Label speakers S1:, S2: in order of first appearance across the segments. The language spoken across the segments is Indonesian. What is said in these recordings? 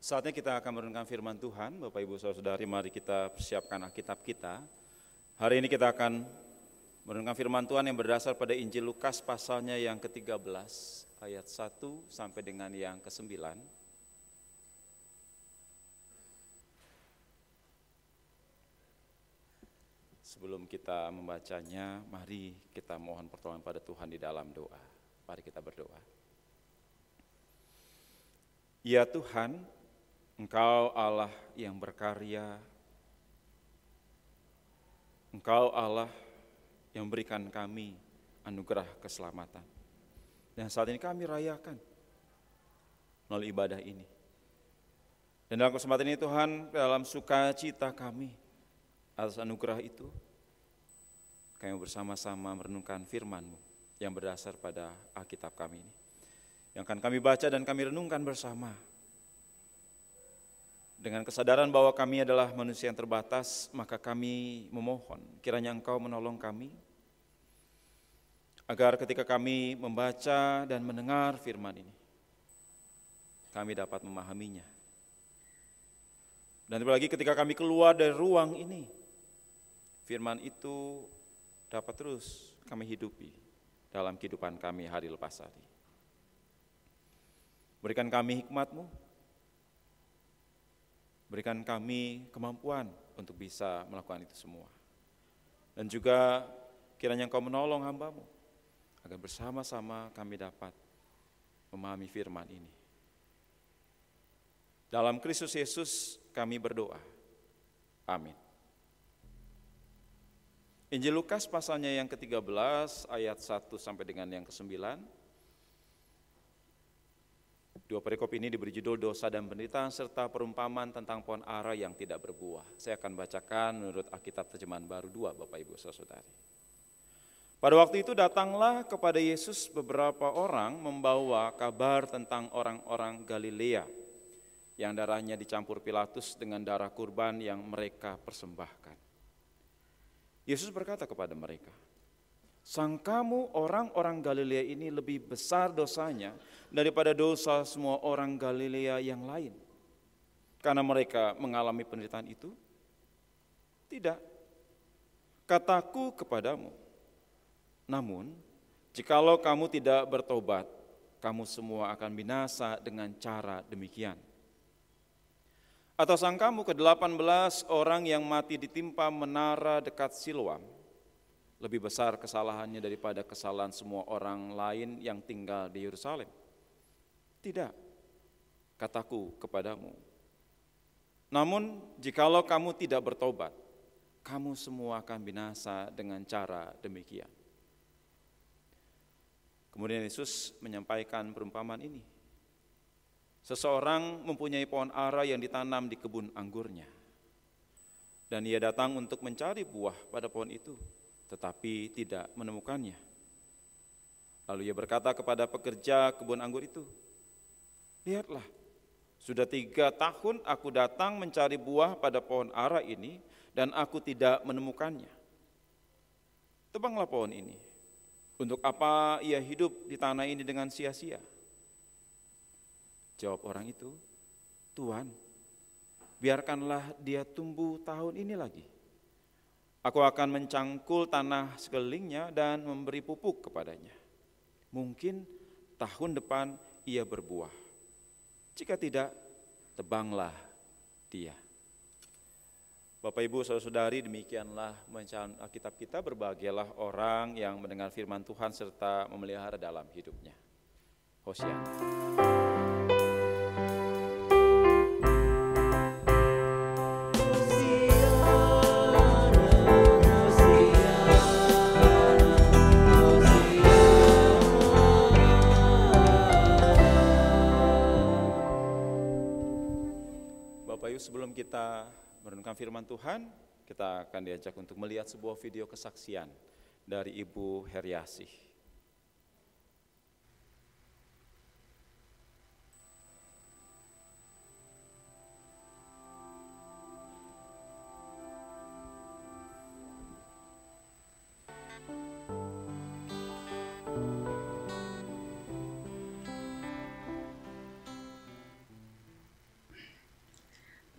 S1: Saatnya kita akan merenungkan firman Tuhan. Bapak Ibu Saudara-saudari, mari kita persiapkan Alkitab kita. Hari ini kita akan merenungkan firman Tuhan yang berdasar pada Injil Lukas pasalnya yang ke-13 ayat 1 sampai dengan yang ke-9. Sebelum kita membacanya, mari kita mohon pertolongan pada Tuhan di dalam doa. Mari kita berdoa. Ya Tuhan, Engkau Allah yang berkarya, Engkau Allah yang memberikan kami anugerah keselamatan. Dan saat ini kami rayakan melalui ibadah ini. Dan dalam kesempatan ini Tuhan, dalam sukacita kami atas anugerah itu, kami bersama-sama merenungkan firman-Mu yang berdasar pada Alkitab kami ini. Yang akan kami baca dan kami renungkan bersama. Dengan kesadaran bahwa kami adalah manusia yang terbatas, maka kami memohon kiranya Engkau menolong kami, agar ketika kami membaca dan mendengar firman ini, kami dapat memahaminya. Dan terlebih lagi ketika kami keluar dari ruang ini, firman itu dapat terus kami hidupi dalam kehidupan kami hari lepas hari. Berikan kami hikmat-Mu, berikan kami kemampuan untuk bisa melakukan itu semua. Dan juga kiranya Engkau menolong hamba-Mu, agar bersama-sama kami dapat memahami firman ini. Dalam Kristus Yesus kami berdoa. Amin. Injil Lukas pasalnya yang ke-13 ayat 1 sampai dengan yang ke-9. Dua perikop ini diberi judul dosa dan penderitaan serta perumpamaan tentang pohon ara yang tidak berbuah. Saya akan bacakan menurut Alkitab Terjemahan Baru 2, Bapak Ibu Saudara-saudari. Pada waktu itu datanglah kepada Yesus beberapa orang membawa kabar tentang orang-orang Galilea yang darahnya dicampur Pilatus dengan darah kurban yang mereka persembahkan. Yesus berkata kepada mereka, "Sangkamu orang-orang Galilea ini lebih besar dosanya daripada dosa semua orang Galilea yang lain, karena mereka mengalami penderitaan itu? Tidak. Kataku kepadamu, namun jikalau kamu tidak bertobat, kamu semua akan binasa dengan cara demikian. Atau sangkamu ke-18 orang yang mati ditimpa menara dekat Siloam lebih besar kesalahannya daripada kesalahan semua orang lain yang tinggal di Yerusalem? Tidak, kataku kepadamu. Namun jikalau kamu tidak bertobat, kamu semua akan binasa dengan cara demikian." Kemudian Yesus menyampaikan perumpamaan ini. Seseorang mempunyai pohon ara yang ditanam di kebun anggurnya. Dan ia datang untuk mencari buah pada pohon itu, tetapi tidak menemukannya. Lalu ia berkata kepada pekerja kebun anggur itu, "Lihatlah, sudah 3 tahun aku datang mencari buah pada pohon ara ini, dan aku tidak menemukannya. Tebanglah pohon ini. Untuk apa ia hidup di tanah ini dengan sia-sia?" Jawab orang itu, "Tuan, biarkanlah dia tumbuh tahun ini lagi. Aku akan mencangkul tanah sekelilingnya dan memberi pupuk kepadanya. Mungkin tahun depan ia berbuah. Jika tidak, tebanglah dia." Bapak Ibu Saudara-saudari, demikianlah bacaan Alkitab kita. Berbahagialah orang yang mendengar firman Tuhan serta memelihara dalam hidupnya. Hosiana. Sebelum kita merenungkan firman Tuhan, kita akan diajak untuk melihat sebuah video kesaksian dari Ibu Heriasih.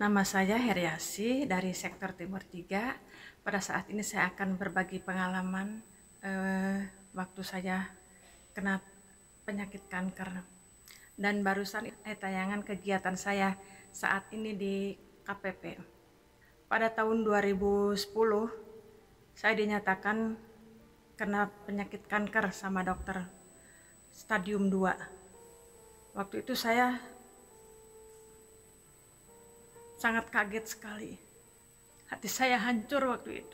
S2: Nama saya Heriasi dari Sektor Timur 3. Pada saat ini saya akan berbagi pengalaman waktu saya kena penyakit kanker. Dan barusan tayangan kegiatan saya saat ini di KPP. Pada tahun 2010, saya dinyatakan kena penyakit kanker sama dokter stadium 2. Waktu itu saya sangat kaget sekali. Hati saya hancur waktu itu.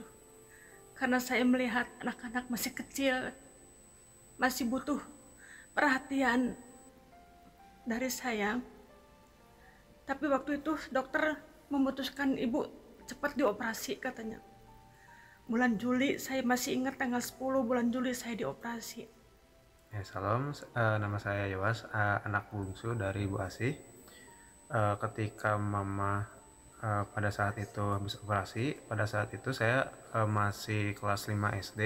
S2: Karena saya melihat anak-anak masih kecil, masih butuh perhatian dari saya. Tapi waktu itu dokter memutuskan ibu cepat dioperasi katanya. Bulan Juli, saya masih ingat tanggal 10 bulan Juli saya dioperasi.
S3: Ya, salam, nama saya Yowas, anak bungsu dari Bu Asih. Ketika mama pada saat itu habis operasi, pada saat itu saya masih kelas 5 SD,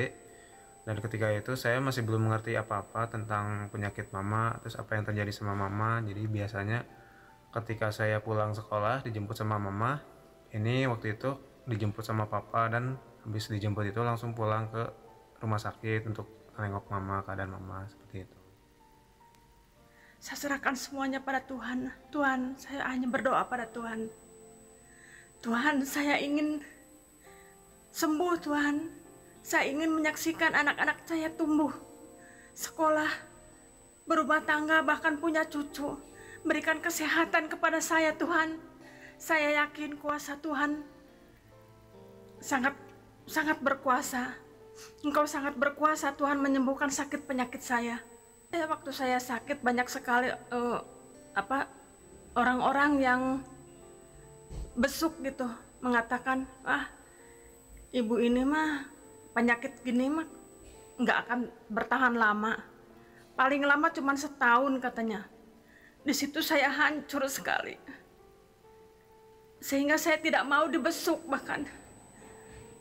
S3: dan ketika itu saya masih belum mengerti apa-apa tentang penyakit mama, terus apa yang terjadi sama mama. Jadi biasanya ketika saya pulang sekolah dijemput sama mama, ini waktu itu dijemput sama papa, dan habis dijemput itu langsung pulang ke rumah sakit untuk nengok mama, keadaan mama seperti itu.
S2: Saya serahkan semuanya pada Tuhan. Tuhan, saya hanya berdoa pada Tuhan. Tuhan, saya ingin sembuh, Tuhan. Saya ingin menyaksikan anak-anak saya tumbuh, sekolah, berumah tangga, bahkan punya cucu. Berikan kesehatan kepada saya, Tuhan. Saya yakin kuasa Tuhan sangat sangat berkuasa. Engkau sangat berkuasa, Tuhan, menyembuhkan sakit penyakit saya. Waktu saya sakit banyak sekali orang-orang yang besuk gitu, mengatakan, ibu ini mah penyakit gini mah nggak akan bertahan lama, paling lama cuma setahun katanya. Di situ saya hancur sekali, sehingga saya tidak mau dibesuk. Bahkan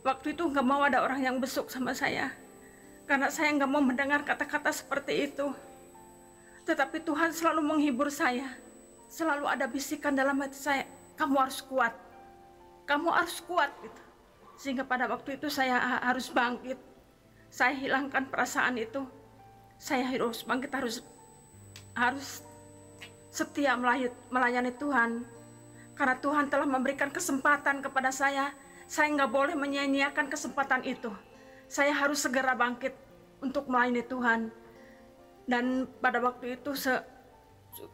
S2: waktu itu nggak mau ada orang yang besuk sama saya, karena saya nggak mau mendengar kata-kata seperti itu. Tetapi Tuhan selalu menghibur saya, selalu ada bisikan dalam hati saya, kamu harus kuat, kamu harus kuat gitu. Sehingga pada waktu itu saya harus bangkit, saya hilangkan perasaan itu, saya harus bangkit, harus setia melayani Tuhan. Karena Tuhan telah memberikan kesempatan kepada saya nggak boleh menyia-nyiakan kesempatan itu. Saya harus segera bangkit untuk melayani Tuhan. Dan pada waktu itu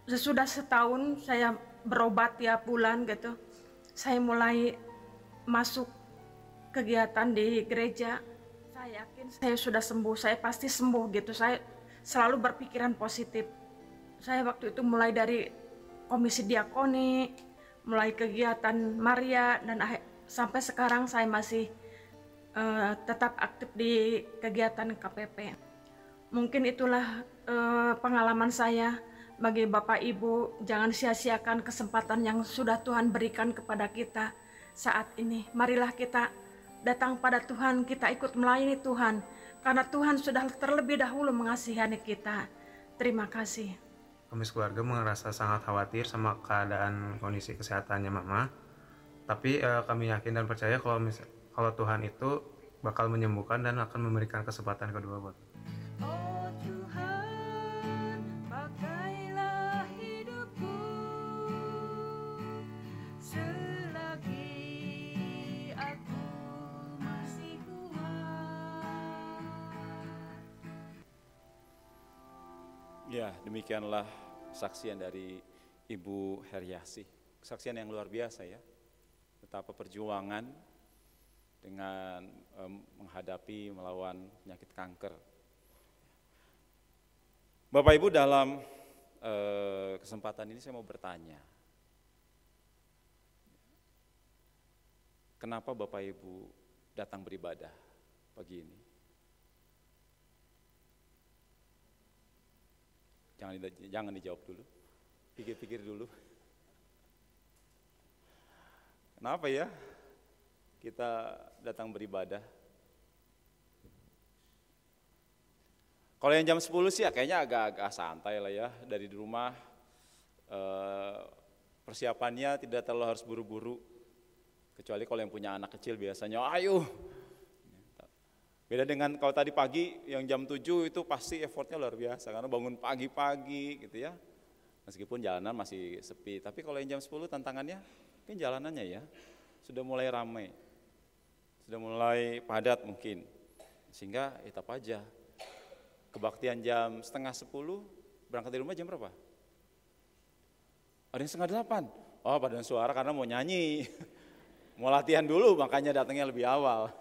S2: sesudah setahun saya berobat tiap bulan gitu, saya mulai masuk kegiatan di gereja. Saya yakin saya sudah sembuh, saya pasti sembuh gitu. Saya selalu berpikiran positif. Saya waktu itu mulai dari komisi diakoni, mulai kegiatan Maria, dan sampai sekarang saya masih tetap aktif di kegiatan KPP. Mungkin itulah pengalaman saya. Bagi Bapak Ibu, jangan sia-siakan kesempatan yang sudah Tuhan berikan kepada kita saat ini. Marilah kita datang pada Tuhan, kita ikut melayani Tuhan, karena Tuhan sudah terlebih dahulu mengasihani kita. Terima kasih.
S3: Kami sekeluarga merasa sangat khawatir sama keadaan kondisi kesehatannya mama. Tapi kami yakin dan percaya kalau Tuhan itu bakal menyembuhkan dan akan memberikan kesempatan kedua buat.
S4: Oh Tuhan, pakailah hidupku selagi aku masih kuat.
S1: Ya, demikianlah kesaksian dari Ibu Heriasi. Kesaksian yang luar biasa ya. Betapa perjuangan dengan menghadapi, melawan penyakit kanker. Bapak Ibu, dalam kesempatan ini saya mau bertanya. Kenapa Bapak Ibu datang beribadah pagi ini? Jangan dijawab dulu, pikir-pikir dulu. Kenapa ya kita datang beribadah? Kalau yang jam 10 sih ya kayaknya agak-agak santai lah ya, dari di rumah Persiapannya tidak terlalu harus buru-buru. Kecuali kalau yang punya anak kecil biasanya, ayo. Beda dengan kalau tadi pagi yang jam 7 itu pasti effortnya luar biasa. Karena bangun pagi-pagi gitu ya. Meskipun jalanan masih sepi. Tapi kalau yang jam 10 tantangannya, mungkin jalanannya ya. Sudah mulai ramai. Sudah mulai padat mungkin. Sehingga tetap aja. Kebaktian jam setengah 10, berangkat dari rumah jam berapa? Ada yang setengah 8. Oh, paduan suara karena mau nyanyi. Mau latihan dulu, makanya datangnya lebih awal.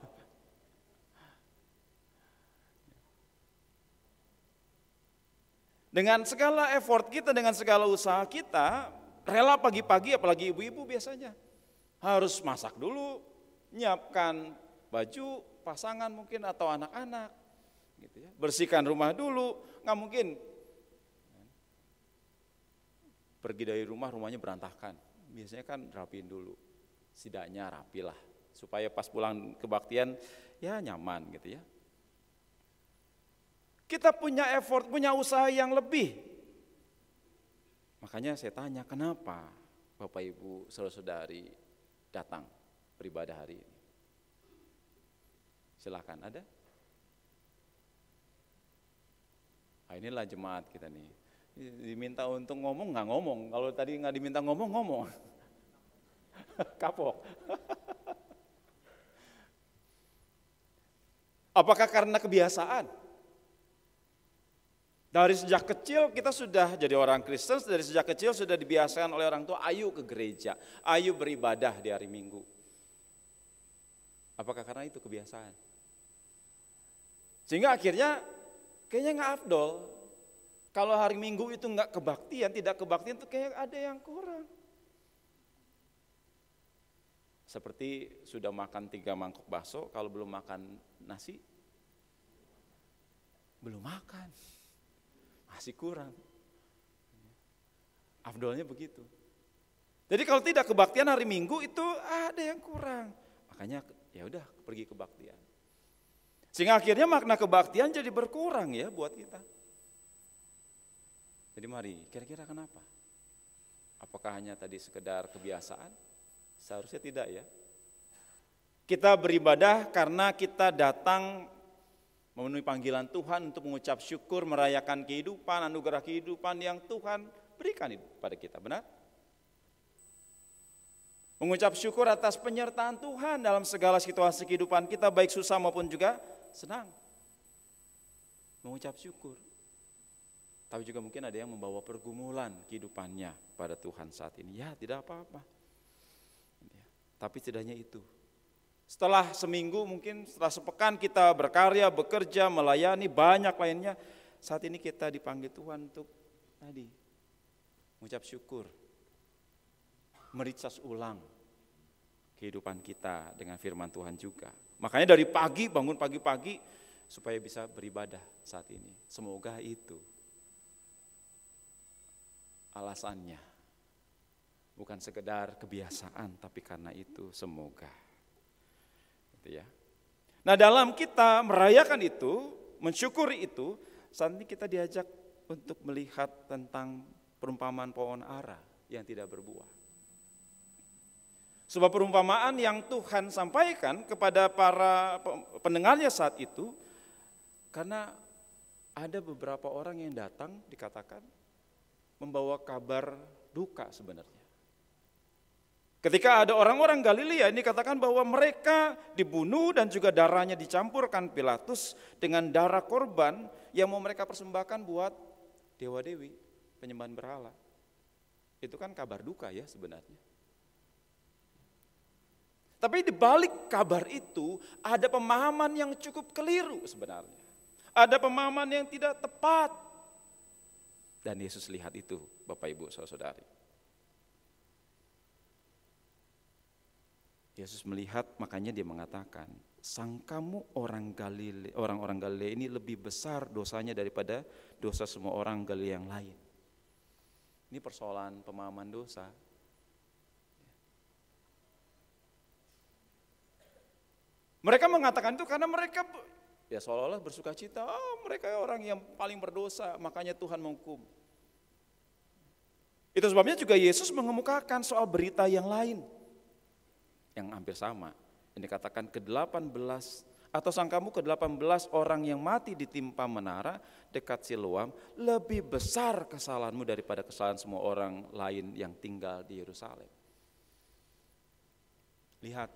S1: Dengan segala effort kita, dengan segala usaha kita, rela pagi-pagi, apalagi ibu-ibu biasanya. Harus masak dulu, nyiapkan baju, pasangan mungkin atau anak-anak. Gitu ya. Bersihkan rumah dulu, nggak mungkin pergi dari rumah, rumahnya berantakan. Biasanya kan rapiin dulu, setidaknya rapilah, supaya pas pulang kebaktian ya nyaman gitu ya. Kita punya effort, punya usaha yang lebih. Makanya saya tanya, kenapa Bapak Ibu saudara-saudari datang beribadah hari ini? Silakan, ada? Nah, inilah jemaat kita nih. Diminta untuk ngomong nggak ngomong, kalau tadi nggak diminta ngomong. Kapok. Apakah karena kebiasaan? Dari sejak kecil kita sudah jadi orang Kristen, dari sejak kecil sudah dibiasakan oleh orang tua, ayo ke gereja, ayo beribadah di hari Minggu. Apakah karena itu kebiasaan? Sehingga akhirnya kayaknya nggak afdol. Kalau hari Minggu itu nggak kebaktian, tidak kebaktian itu kayak ada yang kurang. Seperti sudah makan 3 mangkok bakso, kalau belum makan nasi, belum makan, masih kurang. Afdolnya begitu. Jadi kalau tidak kebaktian hari Minggu itu ada yang kurang. Makanya ya udah pergi kebaktian. Sehingga akhirnya makna kebaktian jadi berkurang ya buat kita. Jadi mari, kira-kira kenapa? Apakah hanya tadi sekedar kebiasaan? Seharusnya tidak ya. Kita beribadah karena kita datang memenuhi panggilan Tuhan untuk mengucap syukur, merayakan kehidupan, anugerah kehidupan yang Tuhan berikan pada kita, benar? Mengucap syukur atas penyertaan Tuhan dalam segala situasi kehidupan kita, baik susah maupun juga senang. Mengucap syukur. Tapi juga mungkin ada yang membawa pergumulan kehidupannya pada Tuhan saat ini. Ya, tidak apa-apa. Tapi setidaknya itu. Setelah seminggu mungkin setelah sepekan kita berkarya, bekerja, melayani, banyak lainnya. Saat ini kita dipanggil Tuhan untuk tadi mengucap syukur. Mericas ulang kehidupan kita dengan firman Tuhan juga. Makanya dari pagi, bangun pagi-pagi supaya bisa beribadah saat ini. Semoga itu alasannya. Bukan sekedar kebiasaan, tapi karena itu semoga. Gitu ya. Nah, dalam kita merayakan itu, mensyukuri itu, saat ini kita diajak untuk melihat tentang perumpamaan pohon ara yang tidak berbuah. Sebuah perumpamaan yang Tuhan sampaikan kepada para pendengarnya saat itu, karena ada beberapa orang yang datang dikatakan membawa kabar duka sebenarnya. Ketika ada orang-orang Galilea ini dikatakan bahwa mereka dibunuh dan juga darahnya dicampurkan Pilatus dengan darah korban yang mau mereka persembahkan buat dewa-dewi, penyembahan berhala. Itu kan kabar duka ya sebenarnya. Tapi di balik kabar itu ada pemahaman yang cukup keliru sebenarnya. Ada pemahaman yang tidak tepat. Dan Yesus lihat itu, Bapak Ibu Saudara-saudari. Yesus melihat, makanya dia mengatakan, sangkamu orang-orang Galilea ini lebih besar dosanya daripada dosa semua orang Galilea yang lain. Ini persoalan pemahaman dosa. Mereka mengatakan itu karena mereka ya seolah-olah bersuka cita, mereka orang yang paling berdosa, makanya Tuhan menghukum. Itu sebabnya juga Yesus mengemukakan soal berita yang lain, yang hampir sama. Ini katakan ke-18, atau sangkamu ke-18 orang yang mati ditimpa menara dekat Siloam lebih besar kesalahanmu daripada kesalahan semua orang lain yang tinggal di Yerusalem. Lihat,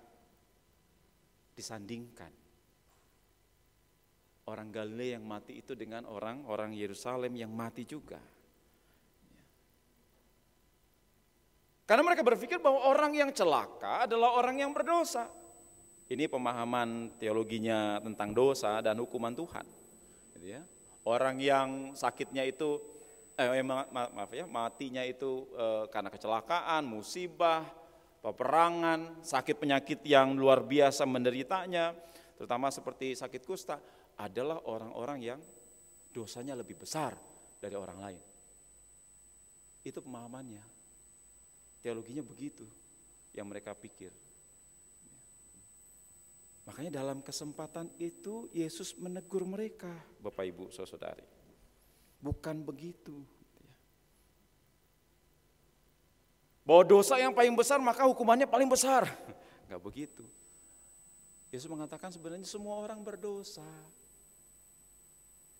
S1: disandingkan orang Galilea yang mati itu dengan orang Yerusalem yang mati juga. Karena mereka berpikir bahwa orang yang celaka adalah orang yang berdosa. Ini pemahaman teologinya tentang dosa dan hukuman Tuhan. Gitu ya. Orang yang sakitnya itu, matinya itu karena kecelakaan, musibah, peperangan, sakit penyakit yang luar biasa menderitanya, terutama seperti sakit kusta, adalah orang-orang yang dosanya lebih besar dari orang lain. Itu pemahamannya. Teologinya begitu yang mereka pikir. Makanya dalam kesempatan itu Yesus menegur mereka, Bapak Ibu Saudari. Bukan begitu. Bahwa dosa yang paling besar maka hukumannya paling besar. Enggak begitu. Yesus mengatakan sebenarnya semua orang berdosa.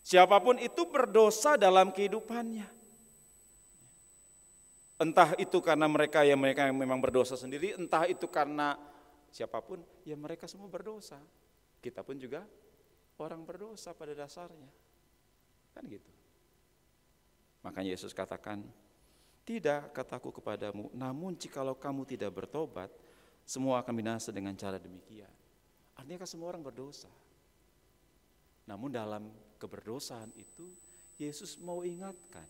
S1: Siapapun itu berdosa dalam kehidupannya. Entah itu karena mereka yang memang berdosa sendiri, entah itu karena siapapun, ya mereka semua berdosa. Kita pun juga orang berdosa pada dasarnya. Kan gitu. Makanya Yesus katakan, tidak kataku kepadamu, namun jikalau kamu tidak bertobat, semua akan binasa dengan cara demikian. Artinya kan semua orang berdosa. Namun dalam keberdosaan itu, Yesus mau ingatkan,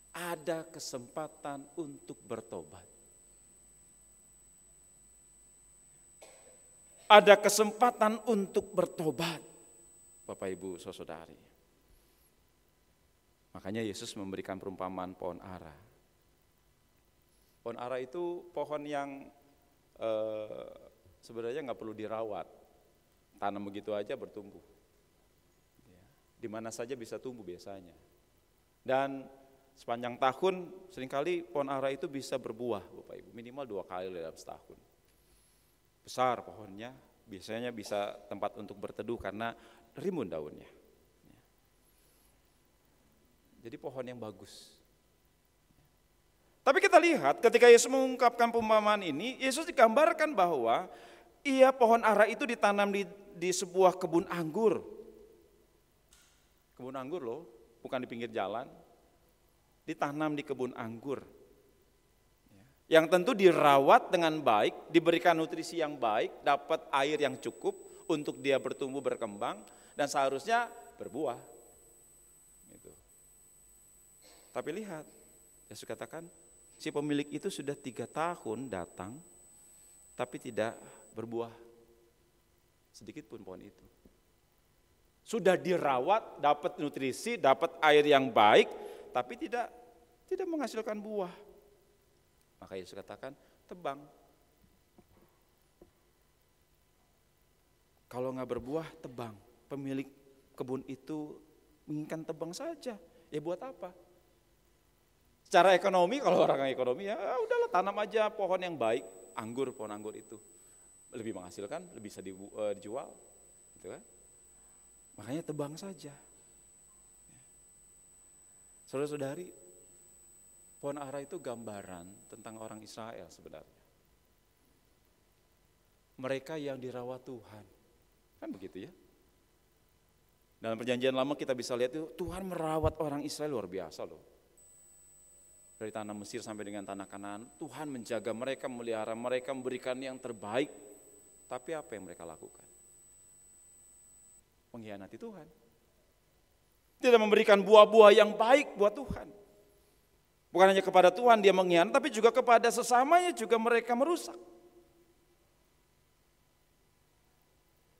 S1: ada kesempatan untuk bertobat. Ada kesempatan untuk bertobat, Bapak Ibu Saudari. Makanya Yesus memberikan perumpamaan pohon ara. Pohon ara itu pohon yang sebenarnya nggak perlu dirawat, tanam begitu aja bertumbuh. Di mana saja bisa tumbuh biasanya. Dan sepanjang tahun seringkali pohon ara itu bisa berbuah, Bapak Ibu, minimal 2 kali dalam setahun. Besar pohonnya, biasanya bisa tempat untuk berteduh karena rimbun daunnya. Jadi pohon yang bagus. Tapi kita lihat ketika Yesus mengungkapkan perumpamaan ini, Yesus digambarkan bahwa pohon ara itu ditanam di sebuah kebun anggur. Kebun anggur loh, bukan di pinggir jalan. Ditanam di kebun anggur. Yang tentu dirawat dengan baik, diberikan nutrisi yang baik, dapat air yang cukup untuk dia bertumbuh berkembang dan seharusnya berbuah. Gitu. Tapi lihat, Yesus katakan si pemilik itu sudah 3 tahun datang, tapi tidak berbuah sedikit pun pohon itu. Sudah dirawat, dapat nutrisi, dapat air yang baik, tapi tidak menghasilkan buah. Maka Yesus katakan, tebang. Kalau nggak berbuah, tebang. Pemilik kebun itu menginginkan tebang saja. Ya buat apa? Secara ekonomi, kalau orang ekonomi ya udahlah tanam aja pohon yang baik, pohon anggur itu lebih menghasilkan, lebih bisa dijual, gitu kan? Makanya tebang saja. Saudara-saudari, pohon ara itu gambaran tentang orang Israel sebenarnya. Mereka yang dirawat Tuhan. Kan begitu ya. Dalam perjanjian lama kita bisa lihat itu Tuhan merawat orang Israel luar biasa loh. Dari tanah Mesir sampai dengan tanah Kanaan, Tuhan menjaga mereka, memelihara mereka, memberikan yang terbaik. Tapi apa yang mereka lakukan? Mengkhianati Tuhan. Tidak memberikan buah-buah yang baik buat Tuhan. Bukan hanya kepada Tuhan dia mengkhianati, tapi juga kepada sesamanya juga mereka merusak.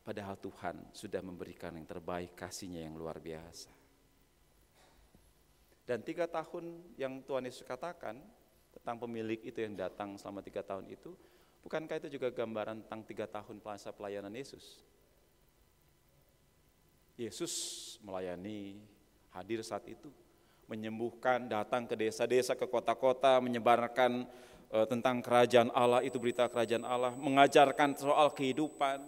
S1: Padahal Tuhan sudah memberikan yang terbaik, kasih-Nya yang luar biasa. Dan 3 tahun yang Tuhan Yesus katakan tentang pemilik itu yang datang selama 3 tahun itu, bukankah itu juga gambaran tentang 3 tahun masa pelayanan Yesus? Yesus melayani, hadir saat itu. menyembuhkan, datang ke desa-desa, ke kota-kota, menyebarkan tentang kerajaan Allah, itu berita kerajaan Allah, mengajarkan soal kehidupan,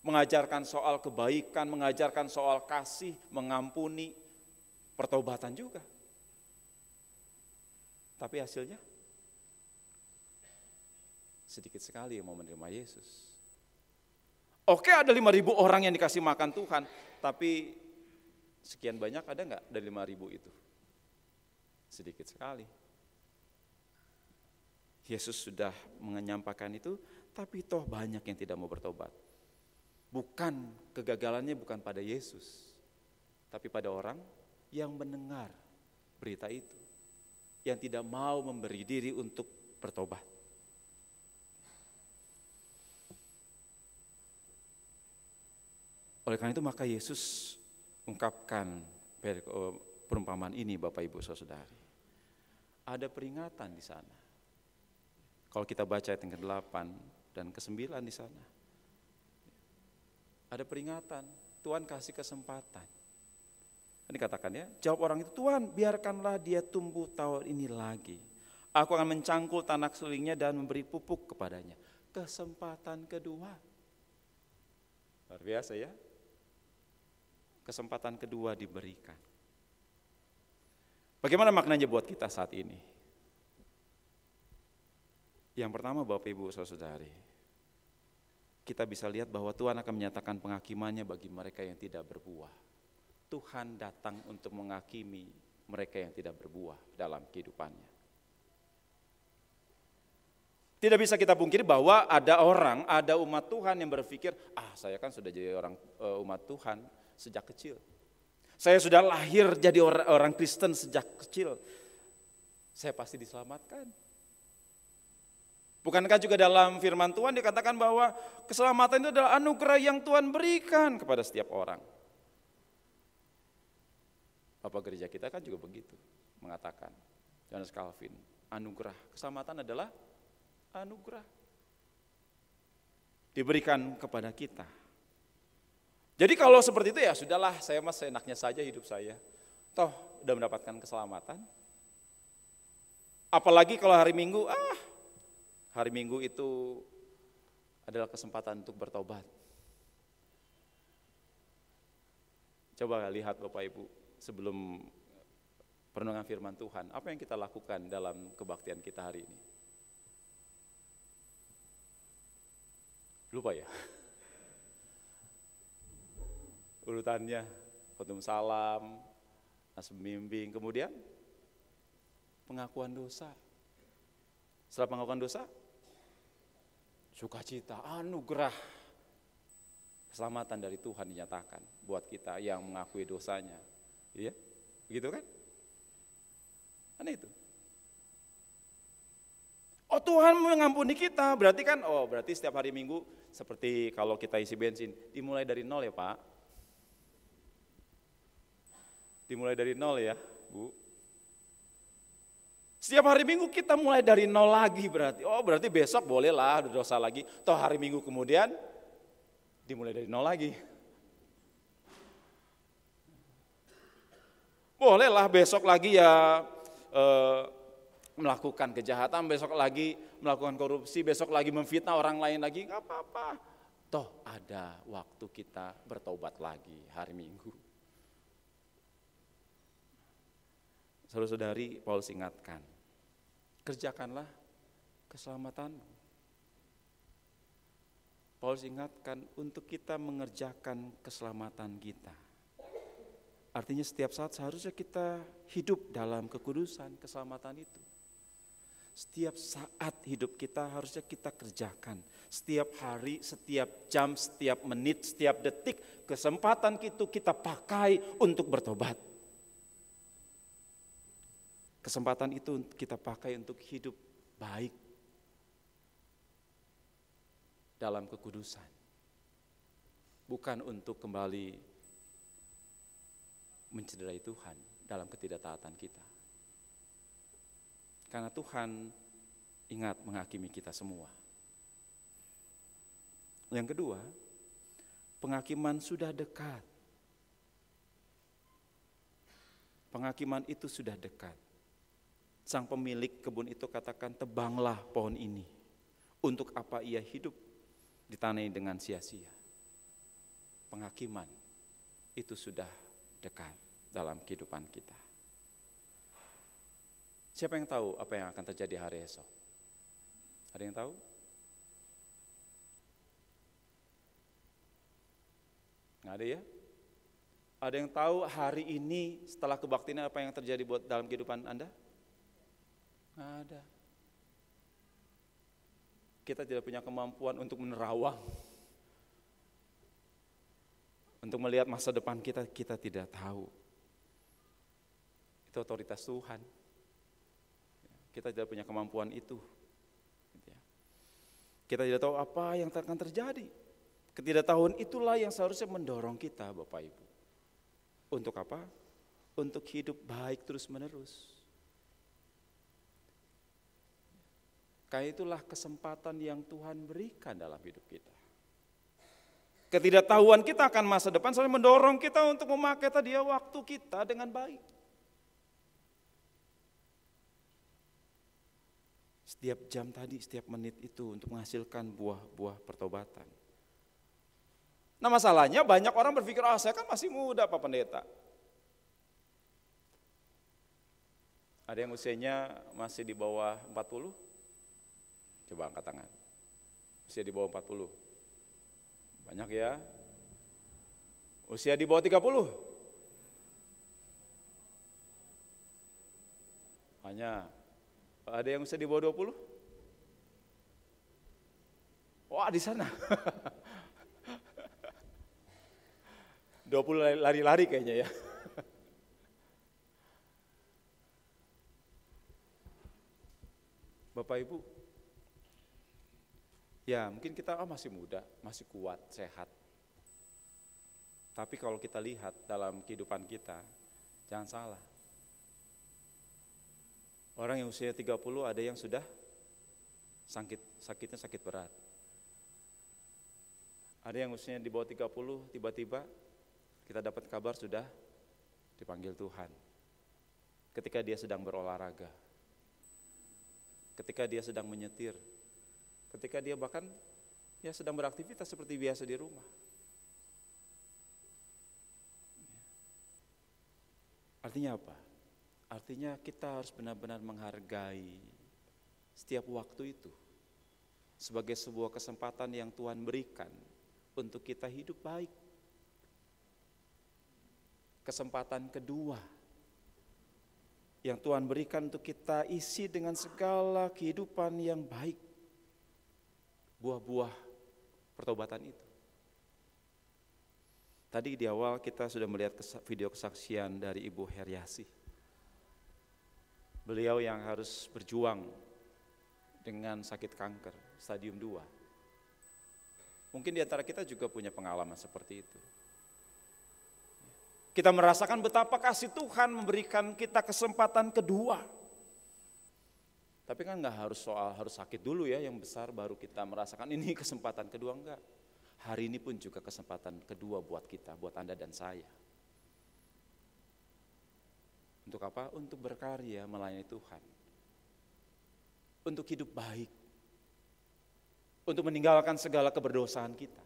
S1: mengajarkan soal kebaikan, mengajarkan soal kasih, mengampuni, pertobatan juga. Tapi hasilnya sedikit sekali yang mau menerima Yesus. Oke, ada 5.000 orang yang dikasih makan Tuhan, tapi sekian banyak ada enggak dari 5.000 itu? Sedikit sekali. Yesus sudah menyampaikan itu, tapi toh banyak yang tidak mau bertobat. Bukan kegagalannya bukan pada Yesus, tapi pada orang yang mendengar berita itu, yang tidak mau memberi diri untuk bertobat. Oleh karena itu maka Yesus ungkapkan perumpamaan ini, Bapak Ibu Saudari. Ada peringatan di sana. Kalau kita baca ayat yang ke-8 dan ke-9 di sana. Ada peringatan, Tuhan kasih kesempatan. Ini katakan ya, jawab orang itu, Tuhan biarkanlah dia tumbuh tahun ini lagi. Aku akan mencangkul tanah sekelilingnya dan memberi pupuk kepadanya. Kesempatan kedua. Luar biasa ya. Kesempatan kedua diberikan. Bagaimana maknanya buat kita saat ini? Yang pertama Bapak Ibu Saudari, kita bisa lihat bahwa Tuhan akan menyatakan penghakimannya bagi mereka yang tidak berbuah. Tuhan datang untuk menghakimi mereka yang tidak berbuah dalam kehidupannya. Tidak bisa kita pungkiri bahwa ada umat Tuhan yang berpikir, saya kan sudah jadi umat Tuhan sejak kecil. Saya sudah lahir jadi orang Kristen sejak kecil. Saya pasti diselamatkan. Bukankah juga dalam firman Tuhan dikatakan bahwa keselamatan itu adalah anugerah yang Tuhan berikan kepada setiap orang. Bapak gereja kita kan juga begitu mengatakan, Johannes Calvin, anugerah keselamatan adalah anugerah diberikan kepada kita. Jadi kalau seperti itu ya sudahlah, saya seenaknya saja hidup saya. Toh udah mendapatkan keselamatan. Apalagi kalau hari Minggu, hari Minggu itu adalah kesempatan untuk bertobat. Coba lihat Bapak Ibu, sebelum perenungan firman Tuhan, apa yang kita lakukan dalam kebaktian kita hari ini? Lupa ya? Urutannya, khotbah salam, nasib bimbing, kemudian pengakuan dosa. Setelah pengakuan dosa, sukacita, anugerah, keselamatan dari Tuhan dinyatakan buat kita yang mengakui dosanya. Iya, begitu kan? Aneh itu. Oh Tuhan mengampuni kita, berarti kan, berarti setiap hari Minggu seperti kalau kita isi bensin, dimulai dari nol ya Pak. Dimulai dari nol ya, Bu. Setiap hari Minggu kita mulai dari nol lagi berarti. Berarti besok bolehlah dosa lagi. Toh hari Minggu kemudian dimulai dari nol lagi. Bolehlah besok lagi ya melakukan kejahatan, besok lagi melakukan korupsi, besok lagi memfitnah orang lain lagi, nggak apa-apa. Toh ada waktu kita bertobat lagi hari Minggu. Saudara-saudari, Paulus ingatkan, kerjakanlah keselamatanmu. Paulus ingatkan untuk kita mengerjakan keselamatan kita. Artinya setiap saat seharusnya kita hidup dalam kekudusan keselamatan itu. Setiap saat hidup kita harusnya kita kerjakan. Setiap hari, setiap jam, setiap menit, setiap detik, kesempatan itu kita pakai untuk bertobat. Kesempatan itu kita pakai untuk hidup baik dalam kekudusan. Bukan untuk kembali mencederai Tuhan dalam ketidaktaatan kita. Karena Tuhan ingat menghakimi kita semua. Yang kedua, penghakiman sudah dekat. Penghakiman itu sudah dekat. Sang pemilik kebun itu katakan, tebanglah pohon ini. Untuk apa ia hidup ditanai dengan sia-sia? Penghakiman itu sudah dekat dalam kehidupan kita. Siapa yang tahu apa yang akan terjadi hari esok? Ada yang tahu? Nggak ada ya? Ada yang tahu hari ini setelah kebaktian apa yang terjadi buat dalam kehidupan Anda? Nggak ada. Kita tidak punya kemampuan untuk menerawang. Untuk melihat masa depan kita, kita tidak tahu. Itu otoritas Tuhan. Kita tidak punya kemampuan itu. Kita tidak tahu apa yang akan terjadi. Ketidaktahuan itulah yang seharusnya mendorong kita, Bapak Ibu. Untuk apa? Untuk hidup baik terus-menerus. Kayak itulah kesempatan yang Tuhan berikan dalam hidup kita. Ketidaktahuan kita akan masa depan selalu mendorong kita untuk memakai tadi waktu kita dengan baik. Setiap jam tadi, setiap menit itu untuk menghasilkan buah-buah pertobatan. Nah masalahnya banyak orang berpikir, saya kan masih muda Pak Pendeta. Ada yang usianya masih di bawah 40? Coba angkat tangan. Usia di bawah 40. Banyak ya. Usia di bawah 30? Banyak. Ada yang usia di bawah 20? Wah di sana. 20 lari-lari kayaknya ya. Bapak Ibu, ya mungkin kita masih muda, masih kuat, sehat. Tapi kalau kita lihat dalam kehidupan kita, jangan salah. Orang yang usia 30 ada yang sudah sakitnya sakit berat. Ada yang usianya di bawah 30 tiba-tiba kita dapat kabar sudah dipanggil Tuhan. Ketika dia sedang berolahraga. Ketika dia sedang menyetir. Ketika dia bahkan sedang beraktivitas seperti biasa di rumah. Artinya apa? Artinya kita harus benar-benar menghargai setiap waktu itu sebagai sebuah kesempatan yang Tuhan berikan untuk kita hidup baik. Kesempatan kedua yang Tuhan berikan untuk kita isi dengan segala kehidupan yang baik. Buah-buah pertobatan itu. Tadi di awal kita sudah melihat video kesaksian dari Ibu Heriasi. Beliau yang harus berjuang dengan sakit kanker stadium 2. Mungkin di antara kita juga punya pengalaman seperti itu. Kita merasakan betapa kasih Tuhan memberikan kita kesempatan kedua. Tapi kan nggak harus sakit dulu ya yang besar baru kita merasakan ini kesempatan kedua, enggak. Hari ini pun juga kesempatan kedua buat kita, buat Anda dan saya. Untuk apa? Untuk berkarya melayani Tuhan. Untuk hidup baik. Untuk meninggalkan segala keberdosaan kita.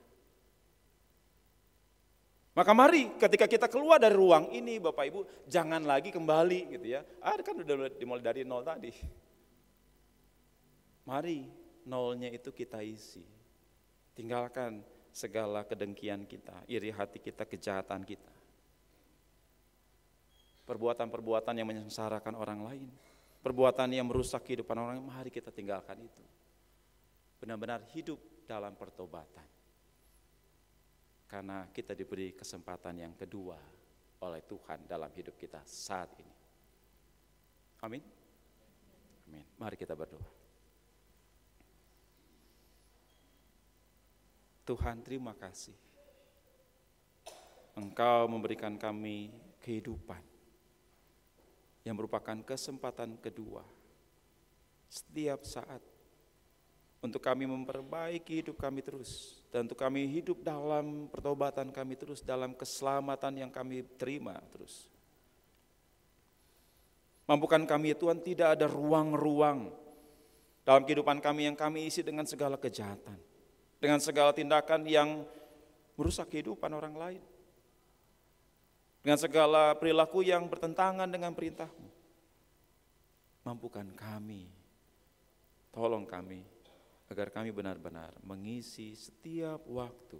S1: Maka mari ketika kita keluar dari ruang ini Bapak Ibu, jangan lagi kembali gitu ya. Kan udah dimulai dari nol tadi. Mari nolnya itu kita isi. Tinggalkan segala kedengkian kita, iri hati kita, kejahatan kita. Perbuatan-perbuatan yang menyengsarakan orang lain, perbuatan yang merusak kehidupan orang lain, mari kita tinggalkan itu. Benar-benar hidup dalam pertobatan. Karena kita diberi kesempatan yang kedua oleh Tuhan dalam hidup kita saat ini. Amin. Amin. Mari kita berdoa. Tuhan, terima kasih. Engkau memberikan kami kehidupan yang merupakan kesempatan kedua setiap saat untuk kami memperbaiki hidup kami terus dan untuk kami hidup dalam pertobatan kami terus, dalam keselamatan yang kami terima terus. Mampukan kami ya Tuhan, tidak ada ruang-ruang dalam kehidupan kami yang kami isi dengan segala kejahatan, dengan segala tindakan yang merusak kehidupan orang lain, dengan segala perilaku yang bertentangan dengan perintah-Mu. Mampukan kami, tolong kami, agar kami benar-benar mengisi setiap waktu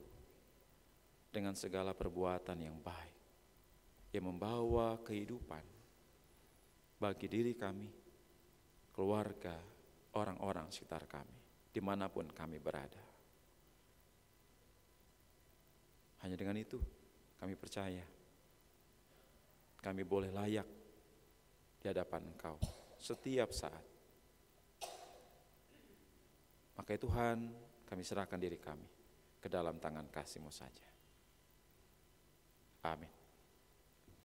S1: dengan segala perbuatan yang baik, yang membawa kehidupan bagi diri kami, keluarga, orang-orang sekitar kami, dimanapun kami berada. Hanya dengan itu kami percaya kami boleh layak di hadapan Engkau setiap saat. Maka Tuhan, kami serahkan diri kami ke dalam tangan kasih-Mu saja. Amin.